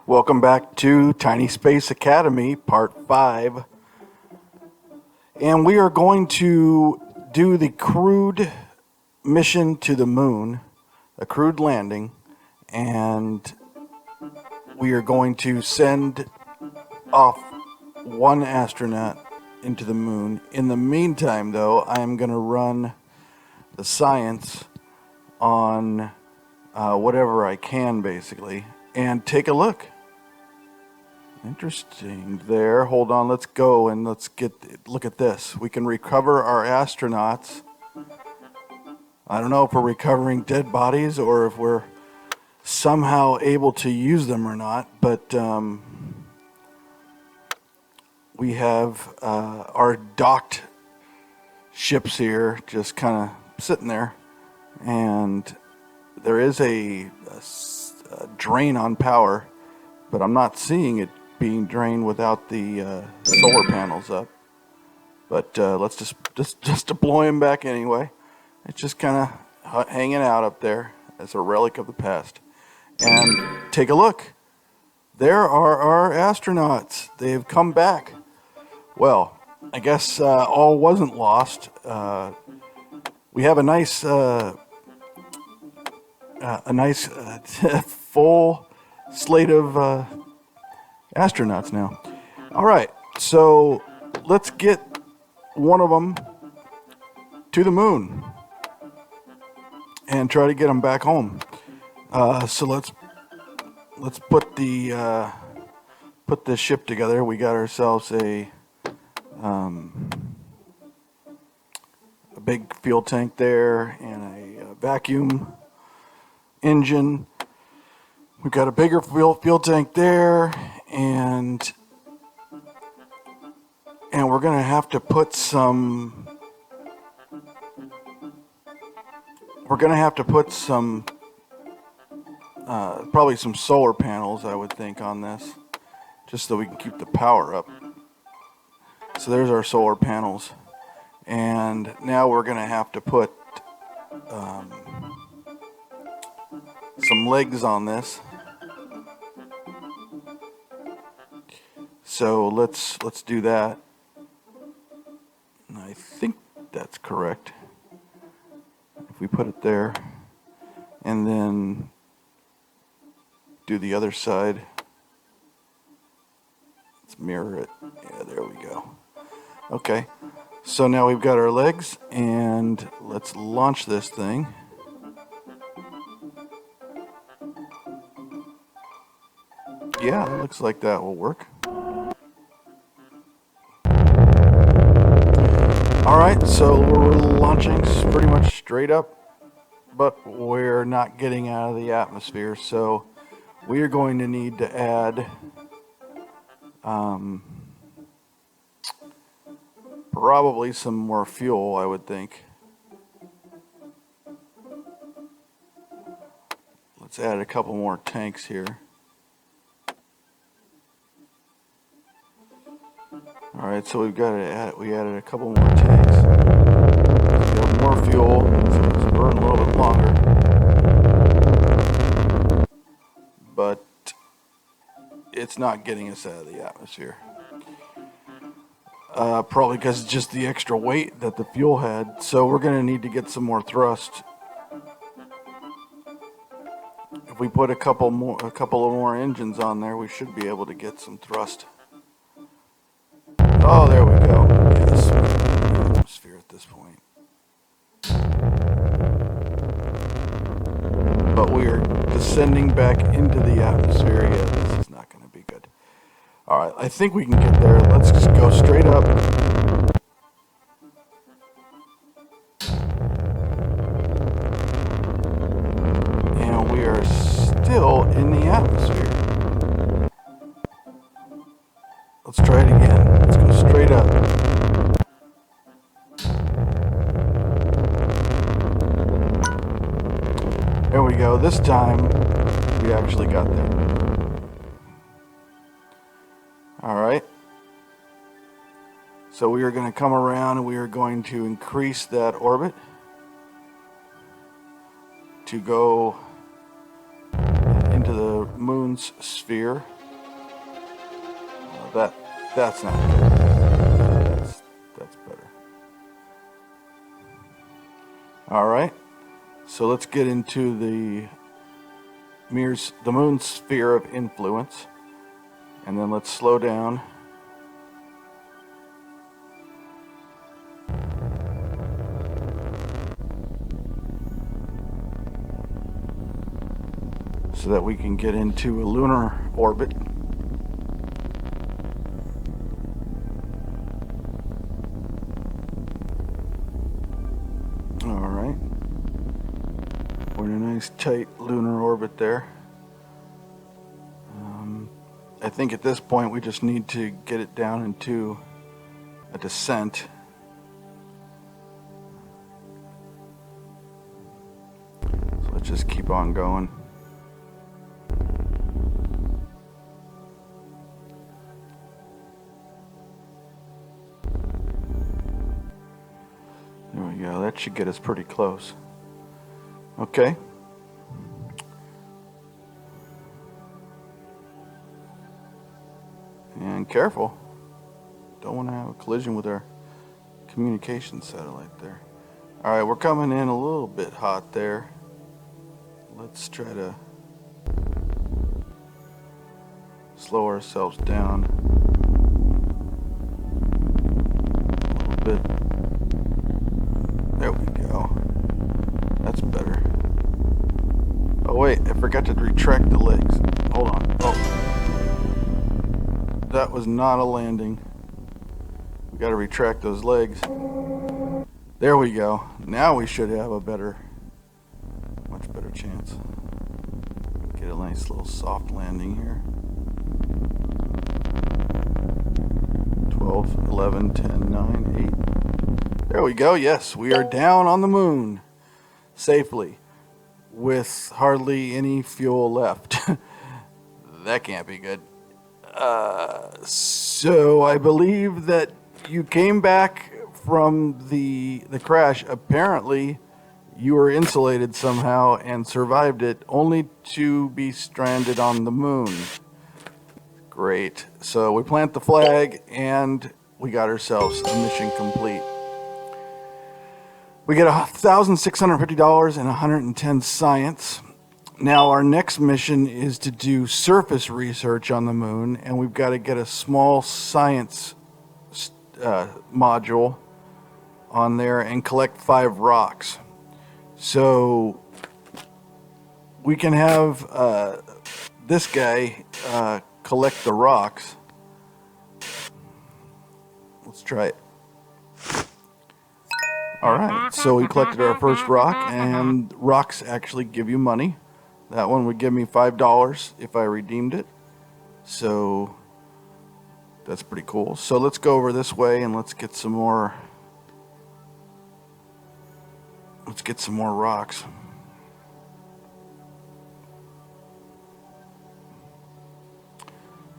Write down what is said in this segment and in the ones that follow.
Welcome back to Tiny Space Academy, Part 5. And we are going to do the crewed mission to the moon, a crewed landing, and we are going to send off one astronaut into the moon. In the meantime, though, I am going to run the science on whatever I can, basically, and take a look. Interesting there. Hold on, let's go and let's look at this. We can recover our astronauts. I don't know if we're recovering dead bodies or if we're somehow able to use them or not, but we have our docked ships here just kind of sitting there, and there is a drain on power, but I'm not seeing it being drained without the solar panels up. But let's just deploy him back anyway. It's just kind of hanging out up there as a relic of the past. And take a look. There are our astronauts. They've come back. Well, I guess all wasn't lost. We have a nice full slate of astronauts now. All right, so let's get one of them to the moon and try to get them back home. So let's put this ship together. We got ourselves a big fuel tank there and a vacuum engine. We've got a bigger fuel tank there, and we're gonna have to put some. Probably some solar panels, I would think, on this, just so we can keep the power up. So there's our solar panels, and now we're gonna have to put some legs on this. So let's do that. I think that's correct. If we put it there and then do the other side, let's mirror it. Yeah, there we go. Okay, so now we've got our legs, and let's launch this thing. Yeah, it looks like that will work. Alright, so we're launching pretty much straight up, but we're not getting out of the atmosphere, so we are going to need to add probably some more fuel, I would think. Let's add a couple more tanks here. Alright, so we added a couple more tanks. We have more fuel, so it's burning a little bit longer. But it's not getting us out of the atmosphere. Probably because it's just the extra weight that the fuel had. So we're going to need to get some more thrust. If we put a couple of more engines on there, we should be able to get some thrust. Oh, there we go. Yes, we're in the atmosphere at this point. But we are descending back into the atmosphere. Yeah, this is not going to be good. All right, I think we can get there. Let's just go straight up. And we are still in the atmosphere. Let's try it again. Let's go straight up. There we go. This time, we actually got there. Alright. So we are going to come around and we are going to increase that orbit to go into the moon's sphere. that's not good. That's better. All right. So let's get into the moon's sphere of influence, and then let's slow down. So that we can get into a lunar orbit. All right. We're in a nice tight lunar orbit there. I think at this point we just need to get it down into a descent. So let's just keep on going. There we go. That should get us pretty close. Okay. And careful. Don't want to have a collision with our communication satellite there. Alright, we're coming in a little bit hot there. Let's try to slow ourselves down a little bit. There we go. That's better. Oh wait, I forgot to retract the legs. Hold on. Oh. That was not a landing. We gotta retract those legs. There we go. Now we should have a much better chance. Get a nice little soft landing here. 12, 11, 10, 9, 8. There we go. Yes, we are down on the moon safely with hardly any fuel left. That can't be good. So I believe that you came back from the crash. Apparently you were insulated somehow and survived it, only to be stranded on the moon. Great. So we plant the flag and we got ourselves a mission complete. We get $1,650 and 110 science. Now our next mission is to do surface research on the moon, and we've got to get a small science module on there and collect 5 rocks. So we can have this guy collect the rocks. Let's try it. Alright, so we collected our first rock, and rocks actually give you money. That one would give me $5 if I redeemed it. So that's pretty cool. So let's go over this way and let's get some more rocks.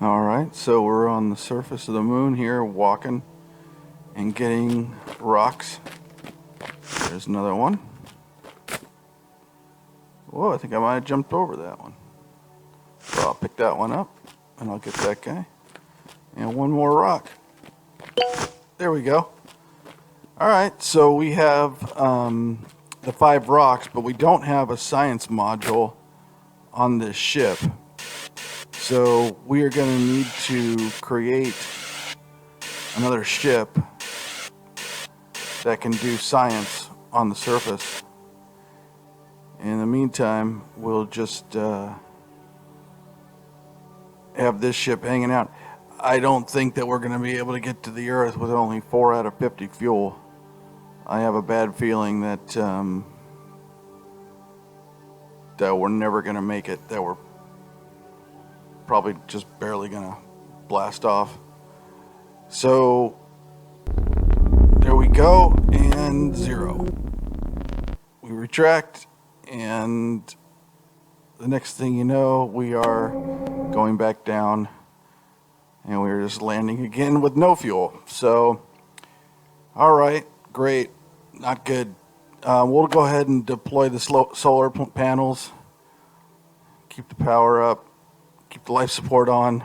Alright, so we're on the surface of the moon here, walking and getting rocks. There's another one. Whoa, I think I might have jumped over that one. So I'll pick that one up and I'll get that guy. And one more rock. There we go. Alright, so we have the 5 rocks, but we don't have a science module on this ship. So we are going to need to create another ship that can do science on the surface. In the meantime, we'll just have this ship hanging out. I don't think that we're going to be able to get to the Earth with only 4 out of 50 fuel. I have a bad feeling that that we're never going to make it, that we're probably just barely going to blast off. So there we go, and 0. We retract, and the next thing you know, we are going back down, and we're just landing again with no fuel. So, alright, great, not good. We'll go ahead and deploy the solar panels, keep the power up, keep the life support on,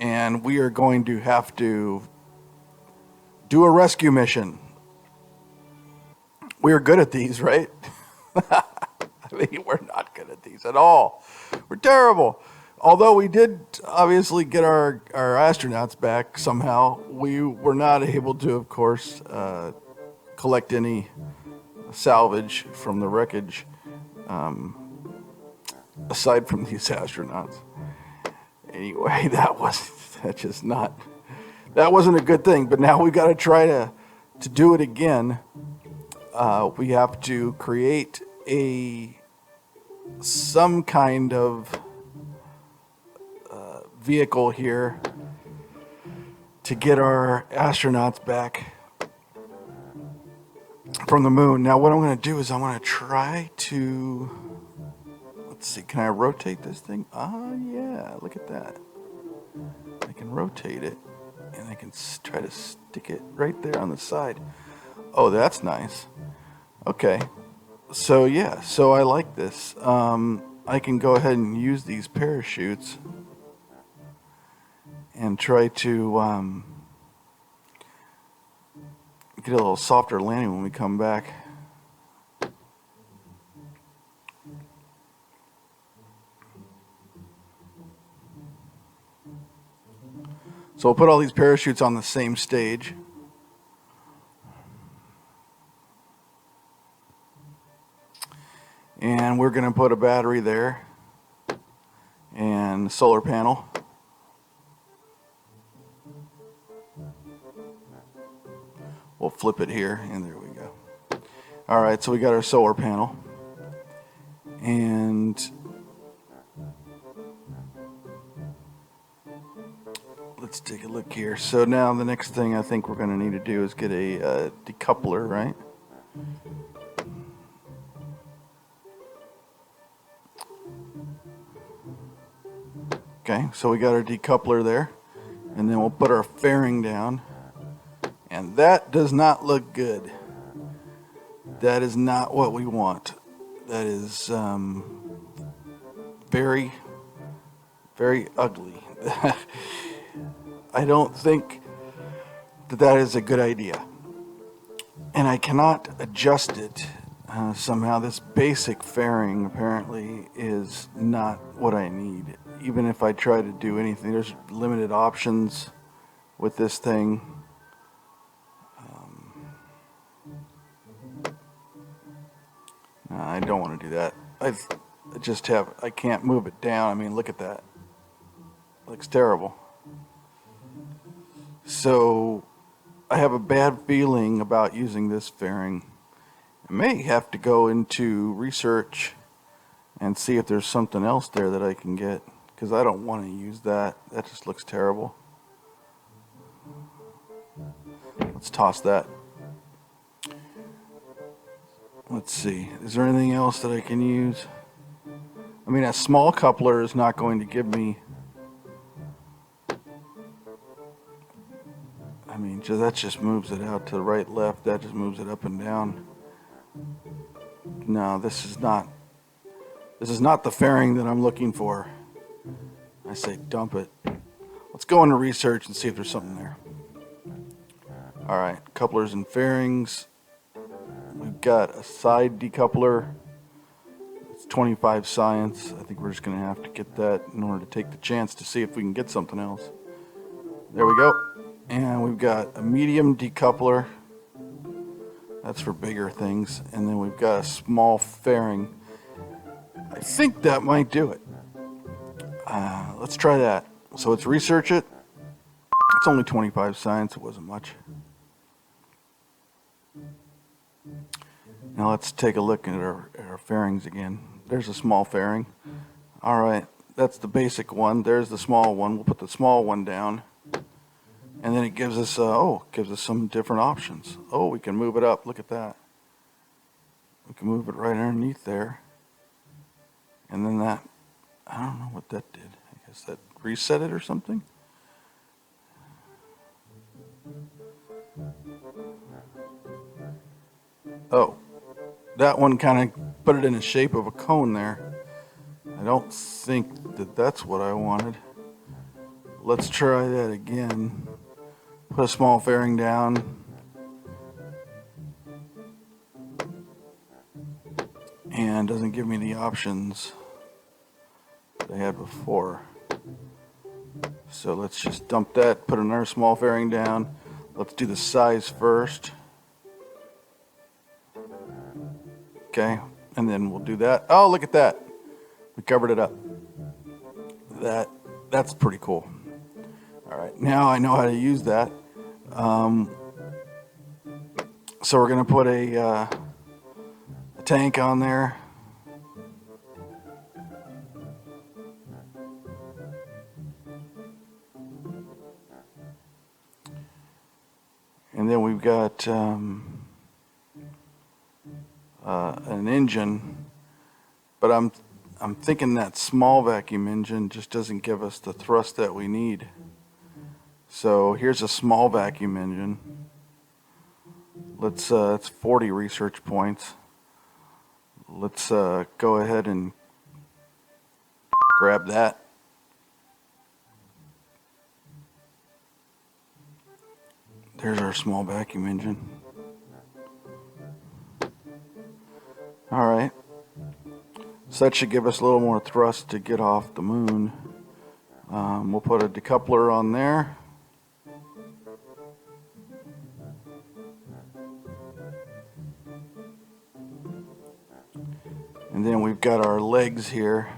and we are going to have to do a rescue mission. We are good at these, right? I mean, we're not good at these at all. We're terrible. Although we did obviously get our astronauts back somehow, we were not able to, of course, collect any salvage from the wreckage, aside from these astronauts. Anyway, that wasn't a good thing. But now we got to try to do it again. We have to create some kind of vehicle here to get our astronauts back from the moon. Now what I'm going to do is I'm going to try to, let's see, can I rotate this thing? Yeah, look at that. I can rotate it, and I can try to stick it right there on the side. Oh, that's nice. Okay, so yeah, so I like this. I can go ahead and use these parachutes and try to get a little softer landing when we come back. So we'll put all these parachutes on the same stage. And we're going to put a battery there and a solar panel. We'll flip it here, and there we go. All right, so we got our solar panel. And let's take a look here. So now the next thing I think we're going to need to do is get a decoupler, right? Okay, so we got our decoupler there. And then we'll put our fairing down. And that does not look good. That is not what we want. That is very, very ugly. I don't think that is a good idea. And I cannot adjust it. Somehow this basic fairing apparently is not what I need. Even if I try to do anything, there's limited options with this thing. I don't want to do that. I can't move it down. I mean, look at that. It looks terrible. So I have a bad feeling about using this fairing. I may have to go into research and see if there's something else there that I can get, because I don't want to use that. That just looks terrible. Let's toss that. Let's see. Is there anything else that I can use? I mean, a small coupler is not going to give me... I mean, that just moves it out to the right, left. That just moves it up and down. No, this is not the fairing that I'm looking for. I say dump it. Let's go into research and see if there's something there. All right, couplers and fairings. We've got a side decoupler. It's 25 science. I think we're just going to have to get that in order to take the chance to see if we can get something else. There we go. And we've got a medium decoupler. That's for bigger things. And then we've got a small fairing. I think that might do it. Let's try that. So let's research it. It's only 25 science. It wasn't much. Now let's take a look at our fairings again. There's a small fairing. All right, that's the basic one. There's the small one. We'll put the small one down. And then it gives us, some different options. Oh, we can move it up. Look at that. We can move it right underneath there. And then that, I don't know what that did. I guess that reset it or something. Oh, that one kind of put it in the shape of a cone there. I don't think that that's what I wanted. let's try that again. Put a small fairing down. And doesn't give me the options that I had before. So let's just dump that, put another small fairing down. Let's do the size first. Okay, and then we'll do that. Oh, look at that. We covered it up. That's pretty cool. All right, now I know how to use that. So we're gonna put a tank on there. And then we've got an engine, but I'm thinking that small vacuum engine just doesn't give us the thrust that we need. So here's a small vacuum engine. Let's it's 40 research points. Let's go ahead and grab that. There's our small vacuum engine. All right. So that should give us a little more thrust to get off the moon. We'll put a decoupler on there. And then we've got our legs here.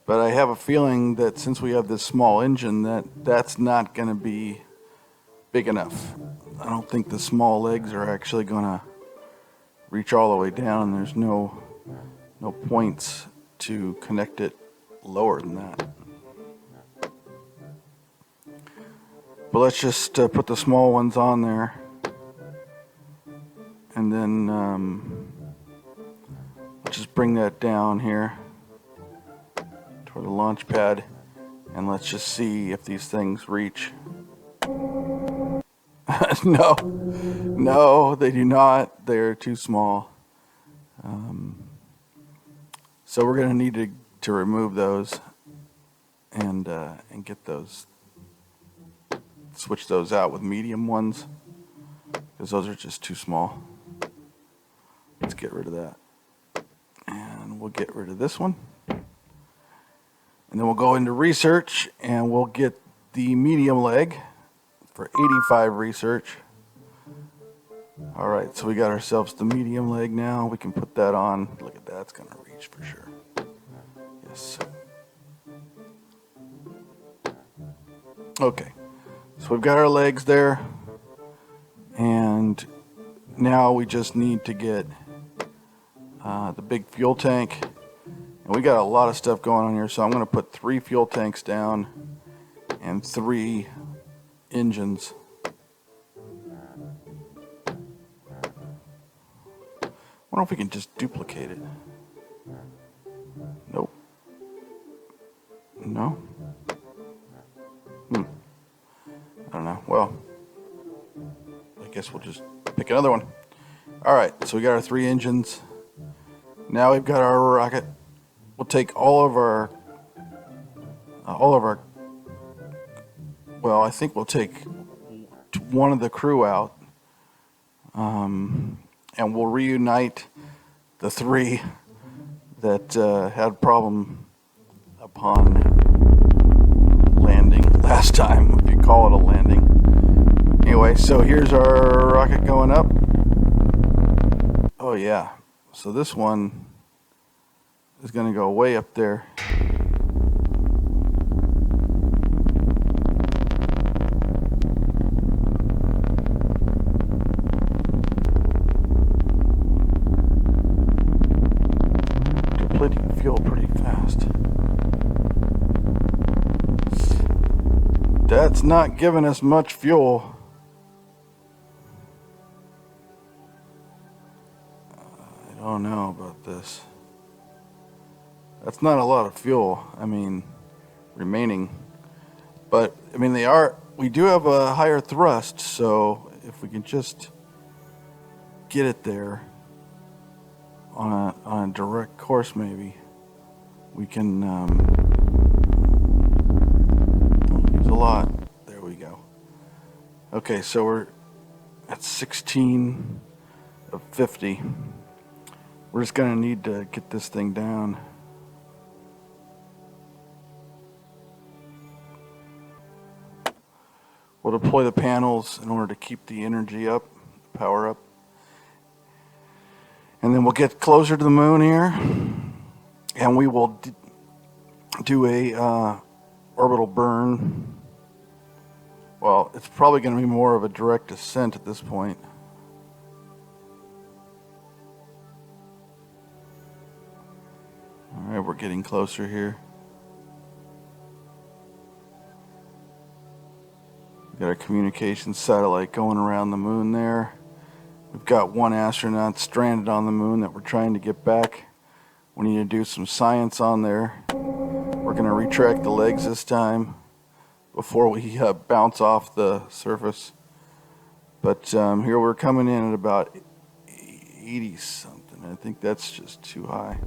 But I have a feeling that since we have this small engine, that's not going to be big enough. I don't think the small legs are actually going to reach all the way down. There's no points to connect it lower than that. But let's just put the small ones on there. And then just bring that down here toward the launch pad, and let's just see if these things reach. No, they do not. They're too small. So we're going to need to remove those and get those, switch those out with medium ones, because those are just too small. Let's get rid of that. And we'll get rid of this one. And then we'll go into research and we'll get the medium leg for 85 research. All right, so we got ourselves the medium leg now. We can put that on. Look at that, it's gonna reach for sure. Yes. Okay, so we've got our legs there. And now we just need to get the big fuel tank. And we got a lot of stuff going on here, so I'm going to put 3 fuel tanks down and 3 engines. I wonder if we can just duplicate it. Nope. No? I don't know. Well, I guess we'll just pick another one. Alright, so we got our 3 engines. Now we've got our rocket. We'll take all of our, well, I think we'll take one of the crew out, and we'll reunite the 3 that had a problem upon landing last time, if you call it a landing. Anyway, so here's our rocket going up. Oh yeah, so this one is going to go way up there. Depleting fuel pretty fast. That's not giving us much fuel. I don't know about this. That's not a lot of fuel, I mean, remaining. But, I mean, we do have a higher thrust, so if we can just get it there on a direct course, maybe, we can use a Okay, so we're at 16 of 50. We're just going to need to get this thing down. We'll deploy the panels in order to keep the energy up, power up. And then we'll get closer to the moon here, and we will do a orbital burn. Well, it's probably going to be more of a direct descent at this point. All right, we're getting closer here. We've got our communications satellite going around the moon there. We've got one astronaut stranded on the moon that we're trying to get back. We need to do some science on there. We're going to retract the legs this time before we bounce off the surface. But here we're coming in at about 80 something. I think that's just too high.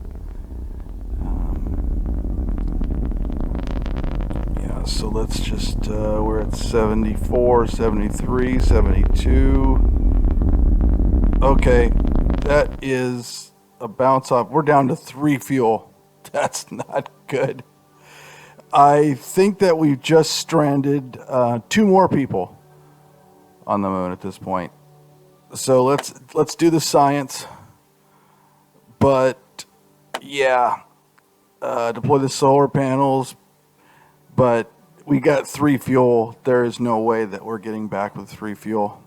Yeah, so let's just, we're at 74, 73, 72. Okay, that is a bounce off. We're down to 3 fuel. That's not good. I think that we've just stranded 2 more people on the moon at this point. So let's do the science. But yeah, deploy the solar panels. But we got 3 fuel. There is no way that we're getting back with 3 fuel.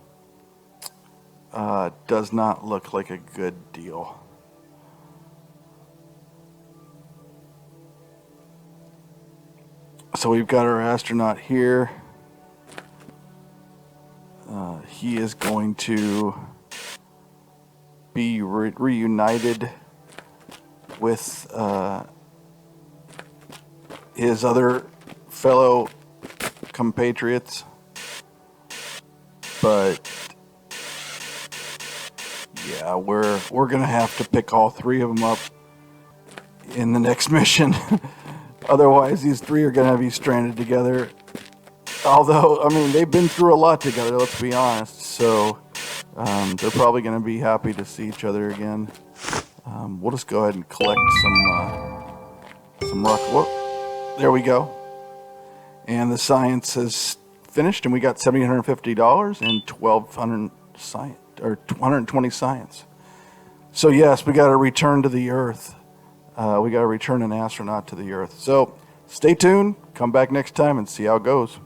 Does not look like a good deal. So we've got our astronaut here. He is going to be reunited with his other fellow compatriots. But yeah, we're gonna have to pick all 3 of them up in the next mission. Otherwise, these 3 are gonna be stranded together. Although, I mean, they've been through a lot together, let's be honest. So they're probably gonna be happy to see each other again. We'll just go ahead and collect some rock. Whoa, there we go. And the science has finished, and we got $750 and 1,200 science. Or 120 science. So yes, we got to return to the Earth. We got to return an astronaut to the Earth. So stay tuned. Come back next time and see how it goes.